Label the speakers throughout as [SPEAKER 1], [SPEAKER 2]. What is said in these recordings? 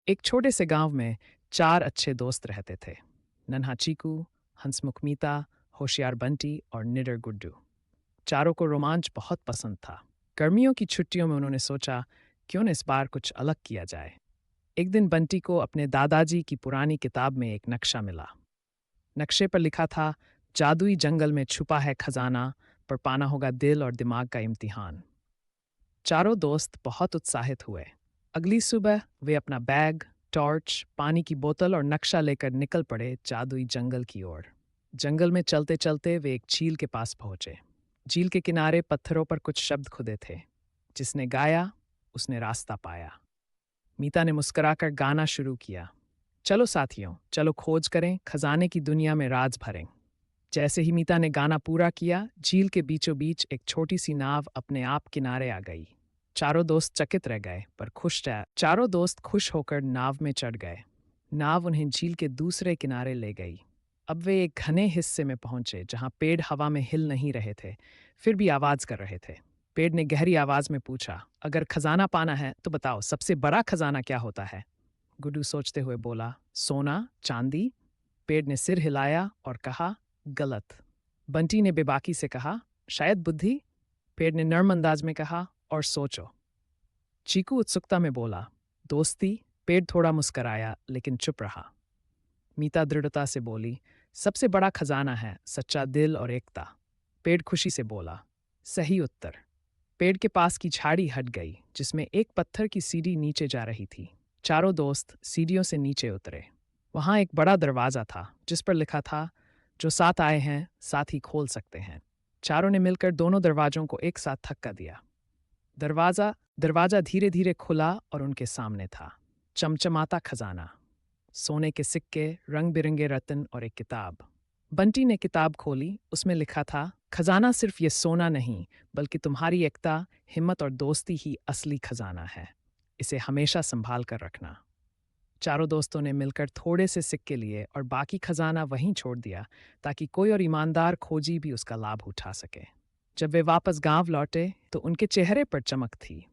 [SPEAKER 1] एक छोटे से गांव में चार अच्छे दोस्त रहते थे। नन्हा चीकू, हंसमुख मीता, होशियार बंटी और निडर गुड्डू। चारों को रोमांच बहुत पसंद था। गर्मियों की छुट्टियों में उन्होंने सोचा, क्यों न इस बार कुछ अलग किया जाए। एक दिन बंटी को अपने दादाजी की पुरानी किताब में एक नक्शा मिला। नक्शे पर लिखा था, जादुई जंगल में छुपा है खजाना, पर पाना होगा दिल और दिमाग का इम्तिहान। चारों दोस्त बहुत उत्साहित हुए। अगली सुबह वे अपना बैग, टॉर्च, पानी की बोतल और नक्शा लेकर निकल पड़े जादुई जंगल की ओर। जंगल में चलते चलते वे एक झील के पास पहुंचे। झील के किनारे पत्थरों पर कुछ शब्द खुदे थे। जिसने गाया, उसने रास्ता पाया। मीता ने मुस्कुराकर गाना शुरू किया। चलो साथियों, चलो खोज करें, खजाने की दुनिया में राज भरें। जैसे ही मीता ने गाना पूरा किया, झील के बीचों बीच एक छोटी सी नाव अपने आप किनारे आ गई। चारों दोस्त चकित रह गए, पर चारों दोस्त खुश होकर नाव में चढ़ गए। नाव उन्हें झील के दूसरे किनारे ले गई। अब वे एक घने हिस्से में पहुंचे जहां पेड़ हवा में हिल नहीं रहे थे, फिर भी आवाज कर रहे थे। पेड़ ने गहरी आवाज में पूछा, अगर खजाना पाना है तो बताओ, सबसे बड़ा खजाना क्या होता है? गुड्डू सोचते हुए बोला, सोना, चांदी। पेड़ ने सिर हिलाया और कहा, गलत। बंटी ने बेबाकी से कहा, शायद बुद्धि। पेड़ ने नर्म अंदाज में कहा, और सोचो। चीकू उत्सुकता में बोला, दोस्ती। पेड़ थोड़ा मुस्कराया लेकिन चुप रहा। मीता दृढ़ता से बोली, सबसे बड़ा खजाना है सच्चा दिल और एकता। पेड़ खुशी से बोला, सही उत्तर। पेड़ के पास की झाड़ी हट गई, जिसमें एक पत्थर की सीढ़ी नीचे जा रही थी। चारों दोस्त सीढ़ियों से नीचे उतरे। वहां एक बड़ा दरवाजा था, जिस पर लिखा था, जो साथ आए हैं साथ ही खोल सकते हैं। चारों ने मिलकर दोनों दरवाजों को एक साथ धक्का दिया। दरवाजा दरवाजा धीरे धीरे खुला और उनके सामने था चमचमाता खजाना, सोने के सिक्के, रंग बिरंगे रत्न और एक किताब। बंटी ने किताब खोली। उसमें लिखा था, खजाना सिर्फ ये सोना नहीं, बल्कि तुम्हारी एकता, हिम्मत और दोस्ती ही असली खजाना है। इसे हमेशा संभाल कर रखना। चारों दोस्तों ने मिलकर थोड़े से सिक्के लिए और बाकी खजाना वहीं छोड़ दिया, ताकि कोई और ईमानदार खोजी भी उसका लाभ उठा सके। जब वे वापस गांव लौटे तो उनके चेहरे पर चमक थी।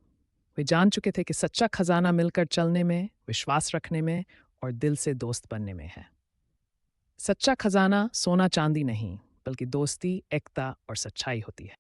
[SPEAKER 1] वे जान चुके थे कि सच्चा खजाना मिलकर चलने में, विश्वास रखने में और दिल से दोस्त बनने में है। सच्चा खजाना सोना चांदी नहीं, बल्कि दोस्ती, एकता और सच्चाई होती है।